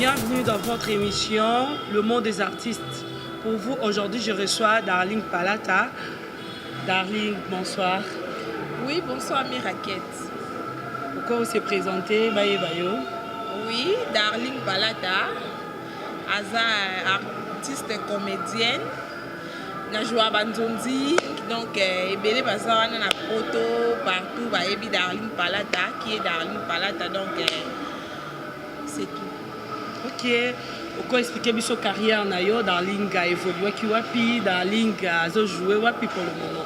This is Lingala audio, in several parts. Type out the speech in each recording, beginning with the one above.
Bienvenue dans votre émission Le Monde des artistes. Pour vous, aujourd'hui, je reçois Darling Palata. Darling, bonsoir. Oui, bonsoir mes raquettes. Pourquoi vous s'est présenté Baye Bayo? Oui, Darling Palata, artiste comédienne. Je joue à Banzondi, donc ebele baza na photo partout ba ebi Darling Palata qui est Darling Palata, donc c'est tout. Ok. Pourquoi expliquer biso carrière na yo? Darling a évolué qui wapi? Darling a joué wapi pour le moment?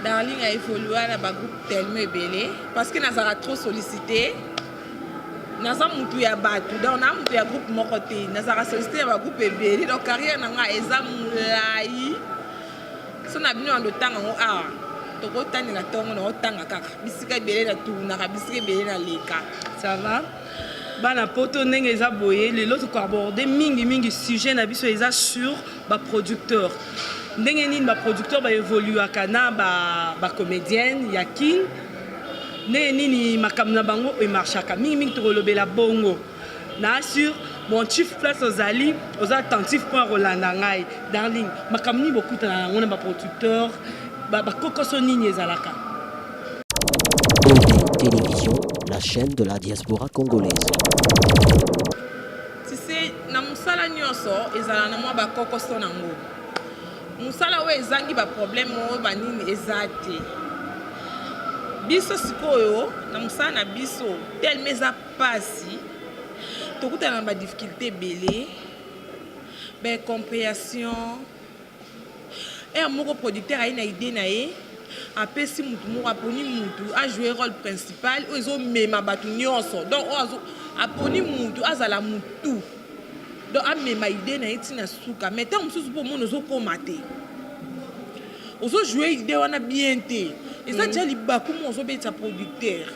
Darling a évolué dans un groupe tellement ebele parce que nous avons trop sollicité. Nous avons mutu ya batu, donc na mutu ya groupe moko te. Nous avons sollicité un groupe ebele, donc carrière nanga eza mulai. So na bino ando tanga ngo to ko tani na tongo na otanga kaka. Bisika ebele na tuna ka bisika ebele na leka. Ça va? Bana poto ndenge eza boye, lelo to aborder mingi sujet na biso eza sur ba producteur. Ndenge nini ba producteur ba évoluer kana ba comédienne yakin. Ndenge nini makamna bango e marchaka mingi to lobela bongo. Na sur mon chief place aux ali, aux attentifs point Rolanda ngai. Darling, makamni beaucoup na ngona ba producteur ba kokoso nini ezalaka. Télévision, la chaîne de la diaspora congolaise. Tu sais, na musala nyonso ezala na mwa ba kokoso nango. Musala we ezangi ba problème o ba nini ezate. Biso sikoyo na musala na biso tel meza pasi. Tokuta na ba difficulté belé. Ben compréhension. Et un moko producteur a une idée na ye. Après si mutu moko aponi mutu a joué rôle principal ozo mema batu nyonso, donc ozo aponi mutu azala mutu, donc a mema idée na eti na suka mais tant mususu po mono ozo komate ozo jouer idée wana bien te eza déjà libaku mo ozo beta producteur.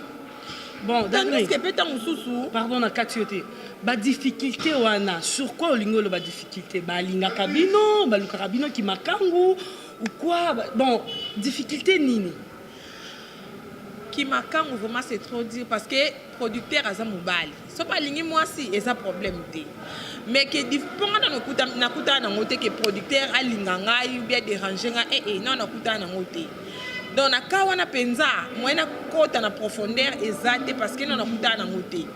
Bon, Darling, est-ce que peut-être mususu pardon na katiote ba difficulté wana sur quoi olingo lo ba difficulté ba linga kabino ba luka kabino ki makangu ou quoi? Bon, difficulté nini? Qui makangu vraiment c'est trop dire parce que producteur aza mobali. So pas lingi moi si eza problème te. Mais que ponga na kuta na ngote que producteur a linganga ou bien déranger nga non na kuta na ngote. Donc na kawana penza moyena kota na profondeur exacte parce que non na kuta na ngote.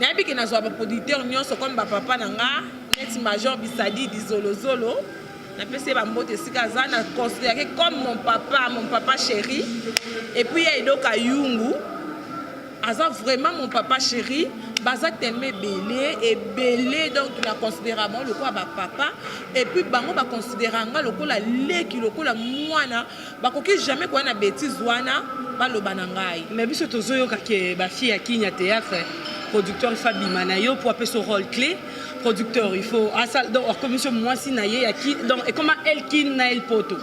Na bi que na zo ba producteur nyonso comme ba papa na nga, net major Bisadi di Zolozolo. Na pese ba mbote sika za na considéré comme mon papa chéri. Et puis il y a Idoka Yungu. Aza vraiment mon papa chéri. Baza tellement belé et belé, donc il a considéré le quoi ba papa. Et puis bango ba considérer nga le ko la leki le ko la mwana ba koki jamais ko na bêtise wana ba lo banangai. Mais biso tozoyo ka ke ba fille ya kinya théâtre producteur Fabi Manayo pour appeler son rôle clé. Producteur, il faut donc commission moi si naie qui donc et comment elle qui na el poto.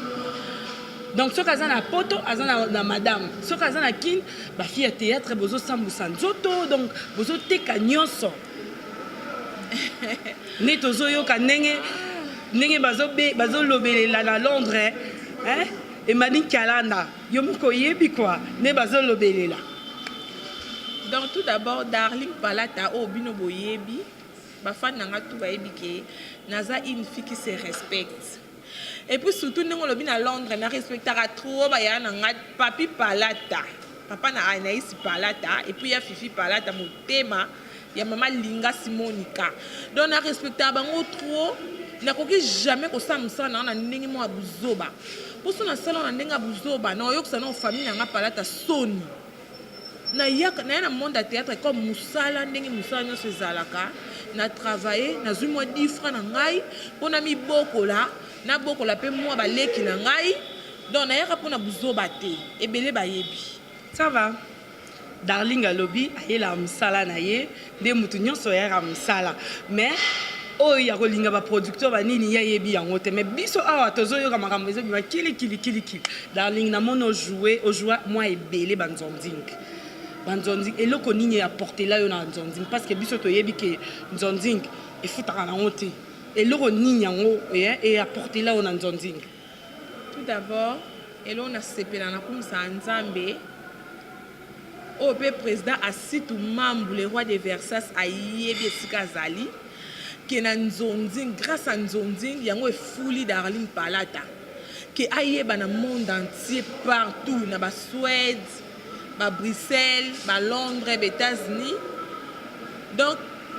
Donc ce kazana poto azana na madame. Ce kazana kin ba fille à théâtre bozo sambusa nzoto donc bozo teka nyonso. Ne tozo yo ka nenge bazo lobelela na Londres hein et mani kalanda yo moko yebi quoi ne bazo lobelela. Donc tout d'abord Darling Palata o bino boyebi. Bafan nanga tout ba ebike naza une fille qui se respecte. Et puis surtout nous lobi na Londres na respectera trop ba ya nanga papi Palata. Papa na Anaïs Palata et puis ya Fifi Palata motema ya maman Linga Simonika. Donc na respectera bango trop na koki jamais ko samsa na ndenge mo abuzoba. Pour ça na salon na ndenge abuzoba na yoksa na famille nanga Palata soni. Na yaka na monde à théâtre comme musala ndenge musala nyonso ezalaka na travailler na zui moi 10 francs na ngai pona mi bokola na bokola pe moi ba leki na ngai donc na yaka pona buzoba te ebele ba yebi. Ça va. Darling alobi ayela musala na ye de mutu nyonso ya musala mais oyo ya kolinga ba producteur ba nini ya yebi yango te mais biso awa tozoyo ka makambo ezo bi kili. Darling na mono jouer au joie moi ebele banzonding. Banzonding et loko nini apporter là yo na nzonding parce que biso to yebi ke nzonding e futaka na ngote et loko nini yango et apporter là yo na nzonding. Tout d'abord et là on a sepela na kumsa nzambe au président assis tout membre le roi de Versailles ayebi esika zali que na Nzonzing grâce à Nzonzing yango efuli Darling Palata que ayeba na monde entier partout na ba Suède ba Bruxelles ba Londres ba États-Unis donc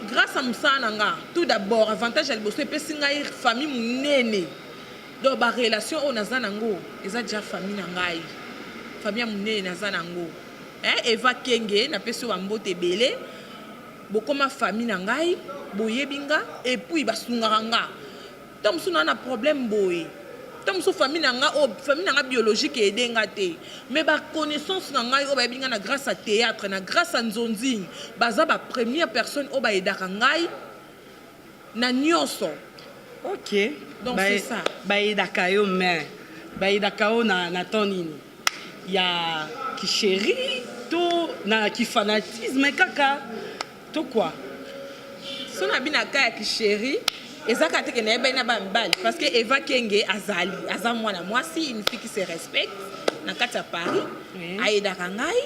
grâce à Moussa Nanga tout d'abord avantage à l'bosso epesi ngai famille munene donc ba relation o naza nango eza déjà famille na ngai famille munene naza nango Eva Kenge na peso wa mbote belé bokoma famille na ngai boyebinga et puis basungaka nga tom suna na problème boye tom so famille na nga o famille na nga biologique edenga te mais ba connaissance na ngai o bayebinga na grâce à théâtre na grâce à Nzonzing baza ba première personne o bayedaka ngai na nyonso. OK donc c'est ça bayedaka yo mais bayedaka yo na tonini ya qui chéri to na qui fanatisme kaka to quoi so na bina kaya ki chéri ezaka te ke na eba na bambali parce que Eva Kenge azali aza mwana mwasi une fille qui se respecte na kati ya Paris ayedaka ngai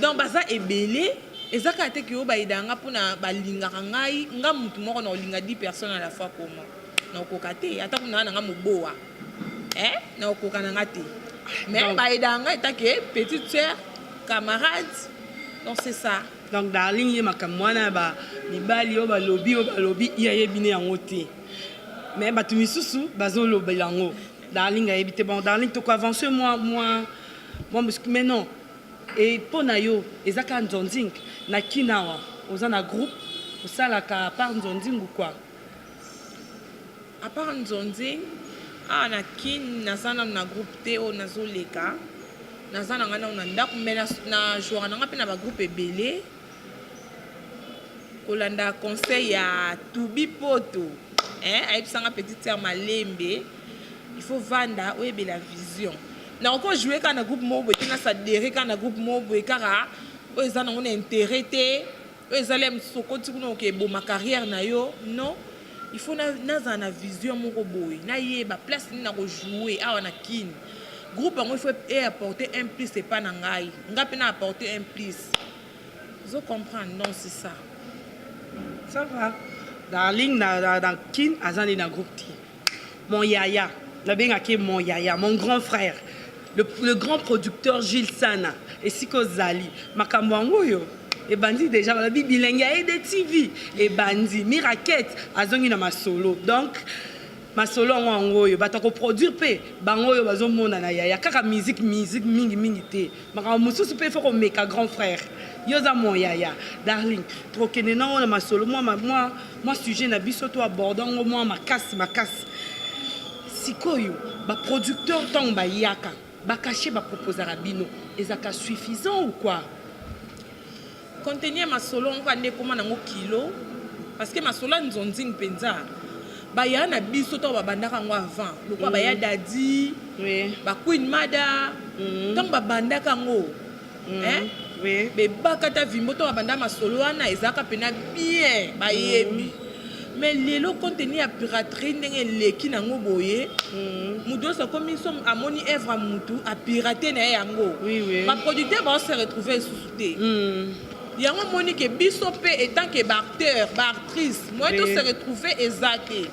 donc baza ebele ezaka te ke yo bayedanga mpona balingaka ngai nga mutu moko na olinga 10 personnes à la fois comment na okoka te ata kuna na nga mobowa na okoka na nga te mais bayedanga etake petite sœur camarade donc c'est ça. Donc Darling ye makamwana ba mibali o balobi yebine yango te mais batu misusu bazo lobela yango Darling ayebite bon Darling to ko avancer moi mais non et pona yo ezaka Nzonzing na kinawa oza na groupe osalaka à part Nzonzing ou quoi à part Nzonzing na kin nazana na groupe te o nazoleka nazana ngana na ndako mais na joueur na pe na ba groupe ebele kolanda conseil ya Tubi Poto ayebisanga petite sœur Malembe il faut vanda oyebe la vision na encore jouer kana groupe mobo et na sadere kana groupe mobo et kara o ezana on intérêt te o ezalem sokoti kuno ke bo ma carrière na yo non il faut na vision moko boy na yeba place ni na ko jouer awa na kin groupe il faut apporter un plus c'est pas na ngai ngapi na apporter un plus vous comprendre non c'est ça. Ça va. Darling dans kin azani na groupe ti. Mon yaya, la bengaki mon yaya, mon grand frère, le grand producteur Gilles Sana et Siko Zali, makambo yo. Et bandi déjà la bilingue et des TV et bandi miraquette azongi na ma solo. Donc ma solo ngo yo batako produire pe bango yo bazomona na yaya kaka musique mingi te. Makambo mususu pe faut ko meka grand frère. Yoza mon yaya Darling trop kene na ma solo moi sujet na biso to abordant moi ma casse sikoyo ba producteur tong ba yaka ba cacher ba proposer rabino ezaka suffisant ou quoi contenir ma solo on va ne comment nango kilo parce que ma solo Nzonzing penza ba ya na biso to ba bandaka ngo avant le quoi ba ya dadi ba Queen Mada tong ba bandaka ngo oui mais bakata vimboto abanda masolo wana ezaka pena bien bayebi mais lelo contenu ya piraterie ndenge leki nango boye mudo so comme ils sont amoni œuvre mutu a pirater na yango ba producteur va se retrouver sous-souté yango moni ke biso pe étant que acteur ba actrice moi to se retrouver exacté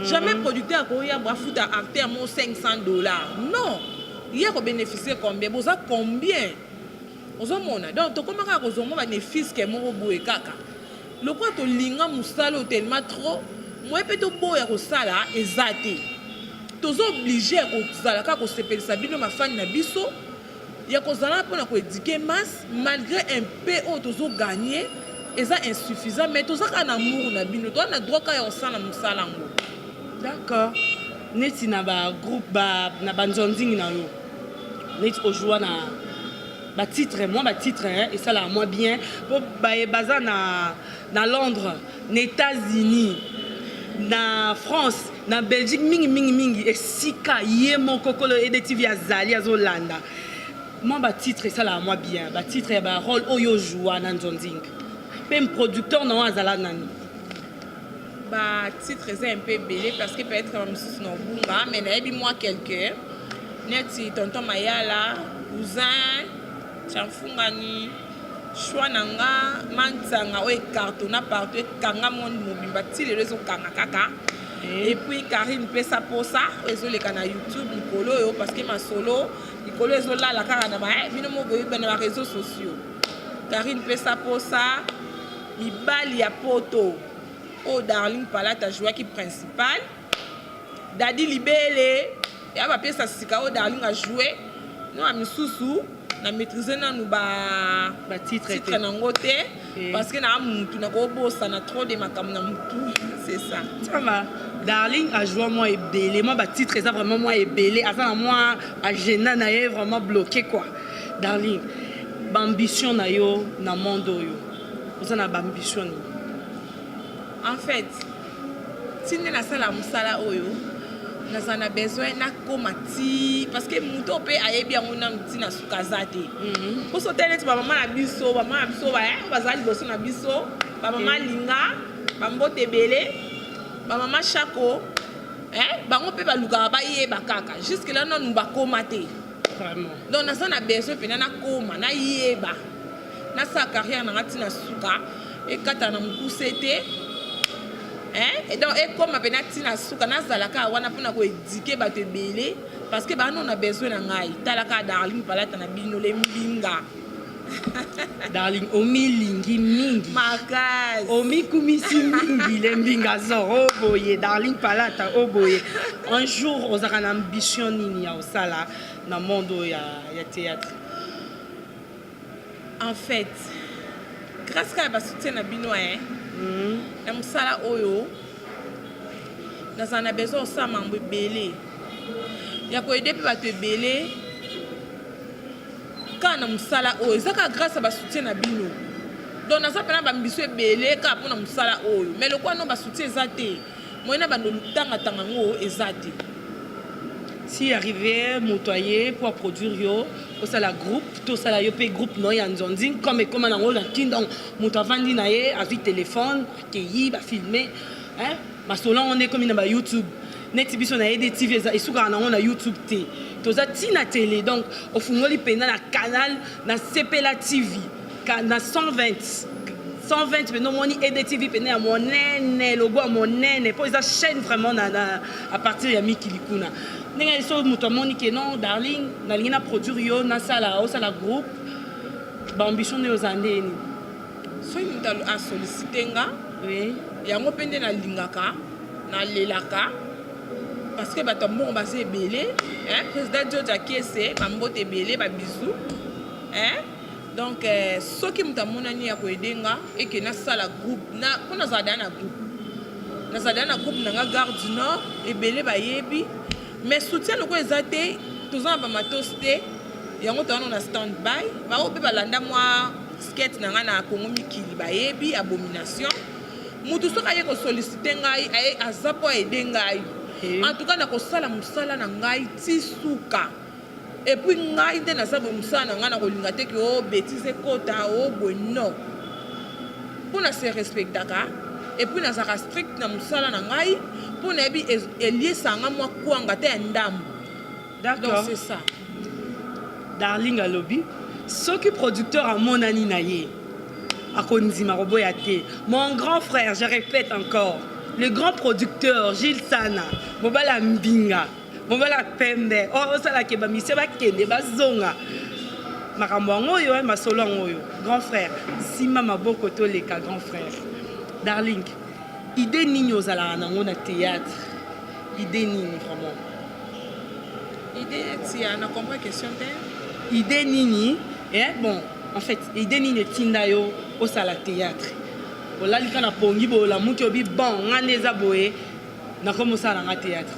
jamais producteur ko ya ba futa acteur mo $500 non il y a ko bénéficier combien boza combien ozomona donc tokomaka kozonga bénéfice ke moko boye kaka lokwa to linga musala tellement trop moi pe to boya ko sala ezate tozo obligé ko sala ka ko sepelisa bino mafani na biso ya ko sala pona ko éduquer masse malgré un peu o tozo gagner eza insuffisant mais tozo kana amour na bino to na droit ka ya osala musala ngo d'accord neti na ba groupe ba na Nzonzing na yo neti ojua na ba titre moi ba titre et ça là moi bien pour baza na Londres na États-Unis na France na Belgique mingi esika ye moko kolo edetivi azali azolanda moi ba titre et ça là moi bien ba titre et ba rôle oyo joua na Nzonzing même producteur non azala nani ba titre c'est un peu belé parce que peut-être comme si non bunga mais na ebi moi quelqu'un neti tonton Mayala cousin Chanfungani, Chouananga, Manzanga, ou cartona partout, Kanga mon mobimba, les réseaux Kanga Kaka. Et puis Karine Pesa Posa, réseau les canaux YouTube, Nicolo, parce que ma solo, Nicolo est là, la carana, mais non, dans les réseaux sociaux. Karine Pesa Posa, Ibali à Poto, oh Darling Palata, joueur qui principal. Dadi Libele, et à ma pièce à Sika, oh Darling a joué. Nous, à Missoussou, na maîtriser nous ba titre nangote parce que na mutu na ko bossa na trop de makam na mutu, c'est ça. Ça va. Darling a joué moi ebelé, moi ba titre ça vraiment moi ebelé, avant moi a gênant na est vraiment bloqué quoi. Darling, ambition na yo na monde yo. Vous en a ambition. En fait, si nous na sala musala oyo, nous avons besoin na komati parce que muto pe ayebi yango na mtina sukazate. Pour sauter net ba maman na biso ba bazali boso na biso, ba maman linga, ba mbote belé, ba maman chako, bango pe ba luka ba yeba kaka. Jusque là non nous ba komate. Vraiment. Donc nous avons besoin pe na koma na yeba. Na sa carrière na mtina suka et kata na mkusete. Et donc, comme je suis na souka na zalaka wana pona ko éduquer ba te belé parce que ba non a besoin na ngai talaka Darling Palata na bino le mbinga. Darling omi lingi mingi Makas omi kumisi mingi le mbinga zoro boye Darling Palata oboye un jour on aura une ambition nini ya osala na monde ya théâtre. En fait, grâce à ba soutien na bino na musala oyo nazana besoin sa mambo belé ya ko aider pe ba te belé kana musala oyo zaka grâce à ba soutien na bino donc naza pena ba mbiso belé ka pona musala oyo mais le quoi non ba soutien ezate moyena ba no lutanga tanga ngo ezate. Si arrivé motoyer pour produire yo au sala groupe tout sala yo pe groupe no ya nzonzi comme na ngola kindong moto avandi na ye a vite téléphone accueilli ba filmer ma solo on est comme na ba YouTube net biso na des TV et suka na on a YouTube té toza tina télé donc au fungoli pena na canal na CPLA TV na 120 mais non moni EDTV pena à mon nene logo à mon nene pour ça chaîne vraiment à partir ya Mikilikuna nenga so muto moni que non Darling na lingina produire yo na sala au sala groupe ba ambition ne ozande ni so muto a solliciter nga oui yango pende na lingaka na lelaka parce que bato mbongo base ebele président George Akiese bambote ebele babisou donc soki mutu amonani ya koedenga eke nasala groupe mpo nazala na groupe nanga Gare du Nord ebele bayebi mais soutien loko eza te toza na bamatos te yango towana na stand by bao mpe balanda mwa skate nanga na Congo Mikili bayebi abomination mutu soki aye kosollicite ngai aye aza po aede ngai en tout cas nakosala mosala na ngai ti suka et puis ngai nde naza boye mosala na ngai na kolinga te ke o bétise ekota o boye non mpo na se respectaka et puis nazalaka strict na mosala na ngai mpo nayebi eliesanga mwa kwanga te ya ndambo. Donc c'est ça. Darling alobi soki producteur amonani na ye akondima roboya te mon grand frère je répète encore le grand producteur Gilles Sana mobala mbinga mobala pembe osala ke bamise bakende bazonga makambo yango oyo masolo yango oyo grand frère sima maboko toleka grand frère. Darling idée nini ozalaka nango na théâtre idée nini vraiment idée ti na comprend question te idée nini bon en fait idée nini etinda yo osala théâtre olalika na pongi bola mutu obi bon ngane eza boye nakoma osala nga théâtre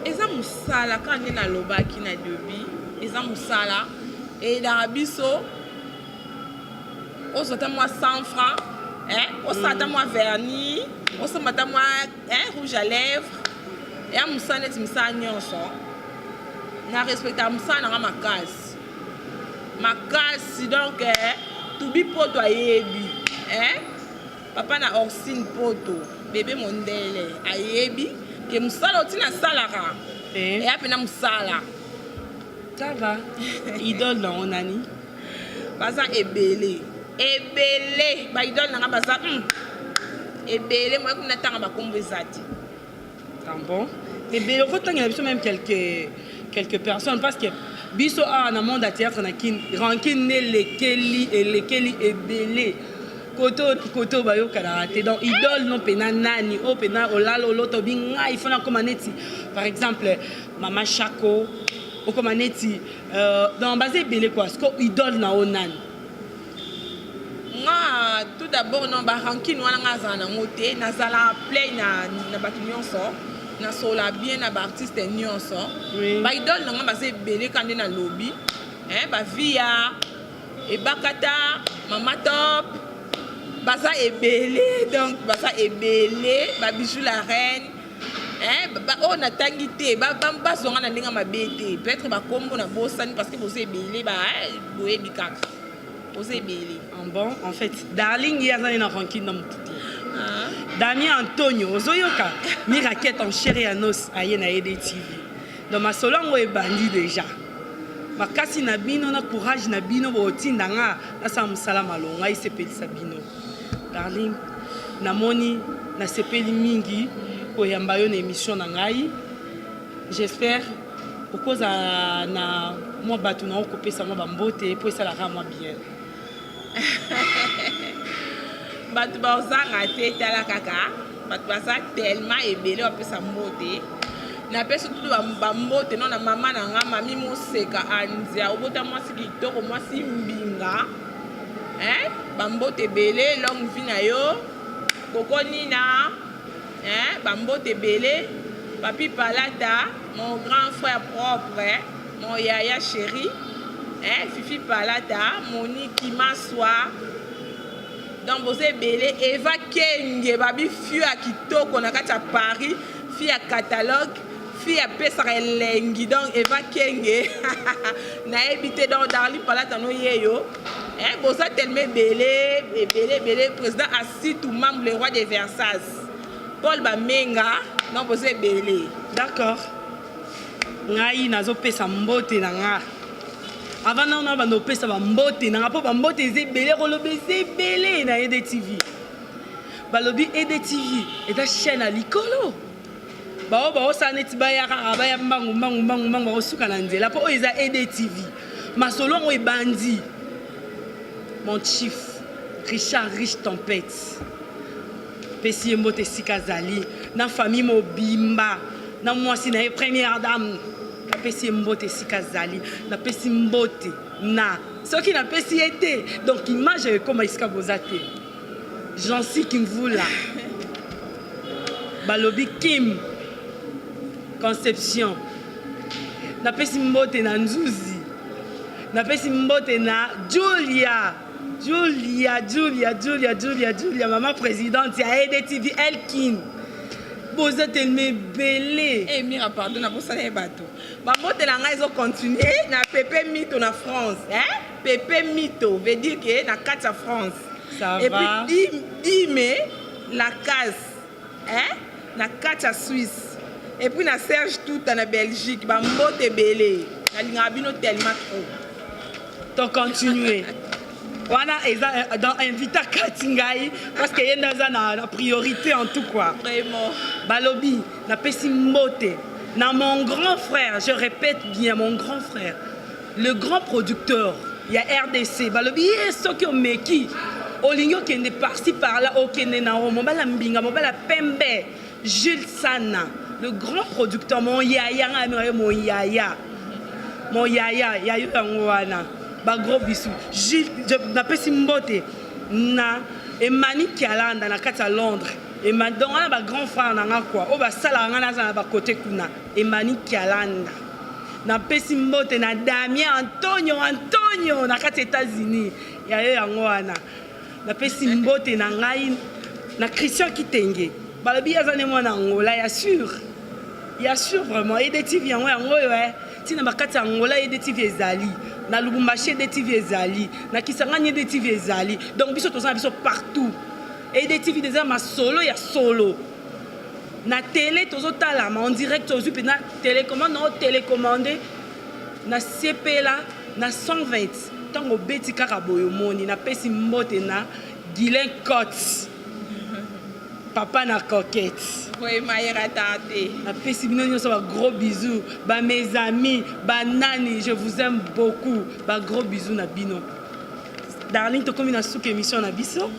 eza mosala ka nde nalobaki na debi eza mosala eyedaka biso ozwata mwa 100 francs osata mwa vernis osomata mwa rouge à lèvres eya mosala neti misala nyonso na respectaka mosala nanga makasi donc tubi poto ayebi papa na Orsine poto bébé mondele ayebi ke mosala oti nasalaka eya mpena mosala Ça va. Idole dans on ani. Baza ebele. Ebele. Ba idole nanga baza. Ebele moi ko natanga ba kombo ezati. Ah bon? Ebele faut tant il y a même quelques personnes parce que biso a na monde à théâtre na kin rankin ne lekeli ebele. Koto bayo karaté donc idole non pena nani o pena olalo loto binga il faut na komaneti par exemple Mama Chako o komaneti dans basé belé quoi ce que idole na onani nga tout d'abord non ba rankin wana nga za na moté na zala play na batu nyonso na sola bien na ba artiste nyonso ba idole nga basé belé kande na lobby ba via e bakata Mama Top Baza ebele, donc baza ebele, ba bijou la reine, on a tangité, ba zonga na ndinga mabete, peut-être ba kombo na bosani parce que vous ebele, ba boye bikak, vous ebele. Bon, en fait, darling il y a un ranking dans mon Damien Antonio, ozoyoka, mi raquette en chair et en os, aye na ED TV. Dans ma solongo e bandi déjà. Makasi na bino na courage na bino bo tindanga, na sa musala malonga i sepeli sabino. Darling, namoni na sepeli mingi koyamba yo na émission na ngai. J'espère au cause na moi batu na okopesa moi bambote po ça la rend bien. Batu bazanga te tala kaka, batu baza tellement ebele opesa mbote. Na pesa tout bambote non na mama na nga mami moseka anzia obota mwasi kitoko mwasi mbinga. Bambote belé, longue vie na yo, Coco Nina, Bambote belé, Papi Palata, mon grand frère propre, mon yaya chéri, Fifi Palata, Monique Maswa, donc vous êtes belé, Eva Kenge, Babi Fiu à Kitoko, on a à Paris, fille à catalogue, fille à Pessarelengi, donc Eva Kenge, na habité dans Darli Palata no yeyo. Bosa tellement belé, président assis tout membre le roi des Versailles. Paul Bamenga, non bosa belé. D'accord. Ngai nazo pesa mbote na nga. Avant non on va no pesa mbote na nga po mbote ze belé rolobe ze belé na ED TV. Balobi ED TV et ta chaîne à likolo. Ba o sa neti ba ya ba ya mbangu ba osuka na nzela po eza ED TV. Masolo ngo e bandi. Mon chief, Richard Rich Tempête. Pessi Mbote Sikazali. Na famille Mobimba. Na moi si na première dame. Na Pessi Mbote Sikazali. Na Pessi Mbote. Na. Ce qui n'a Pessi été. Donc image comme Iska Bozate. Jancy Kimvula. Balobi Kim. Conception. Na Pessi Mbote na Nzuzi. Na Pessi Mbote na Julia, maman présidente, il y a ED TV, Elkin. Vous êtes belé. Eh, Mira, pardon, na bossa les bateaux. Ma moto la ils ont continué, na Pepe Mito na France, Pepe Mito veut dire que na 4 France. Ça et va. puis 10 mai la case, na 4 Suisse. Et puis na Serge tout na Belgique, ba moto belé. Na lingabino tellement trop. Donc continuer. Voilà, dans invita Katingai parce qu'il y a une priorité en tout quoi. Vraiment. Balobi, na Pessi Mbote, na mon grand frère, je répète bien, mon grand frère, le grand producteur, il y a RDC. Balobi, ce qui est meki, Olingo qui est par-ci par-là, au Kenenao, Mobala Mbinga, Mobala Pembe, Jules Sana, le grand producteur, mon yaya, yaya Yangwana. Ba gros bisou. Gilles, na Pessi Mbote na Emani Kialanda na kati à Londres. Emani donc on a ba grand frère na nga quoi. O ba sala nga na ba côté kuna. Emani Kialanda. Na Pessi Mbote na Damien Antonio na kati États-Unis. Ya yo yango wana. Na Pessi Mbote na ngai na Christian Kitenge. Balobi azane mwana Angola ya sûr. Ya sûr vraiment ED TV yango ouais. Tina bakati Angola ED TV ezali. Na Lubumbashi ED TV ezali, na Kisangani ED TV ezali. Donc biso tozana biso partout. ED TV déjà ma solo ya solo. Na télé tozotala ma en direct tozu pe na télécommande non télécommandé. na sepela na 120 ntango obeti kaka boye omoni napesi mbote na Guilain Cote papa na coquette napesi bino nyonso ba gros bisous ba mes amis ba nani je vous aime beaucoup ba gros bisous na bino darling tokomi na suka émission na biso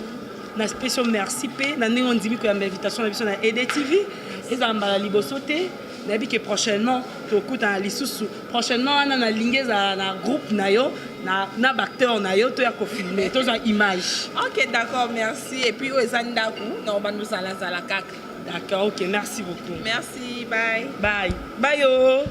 na spécial merci pe na ndenge ondimi koyamba invitation na biso na EDTV ezala mbala liboso te nayebi ke prochainement tokutana lisusu prochainement wana nalingi ezala na groupe na yo na bacteur na yo toya kofilme tozwa image. Ok, d'accord, merci. Et puis eza ndaku na obanda ozala kaka. D'accord, ok, merci beaucoup. Merci, bye. Bye. Bye yo.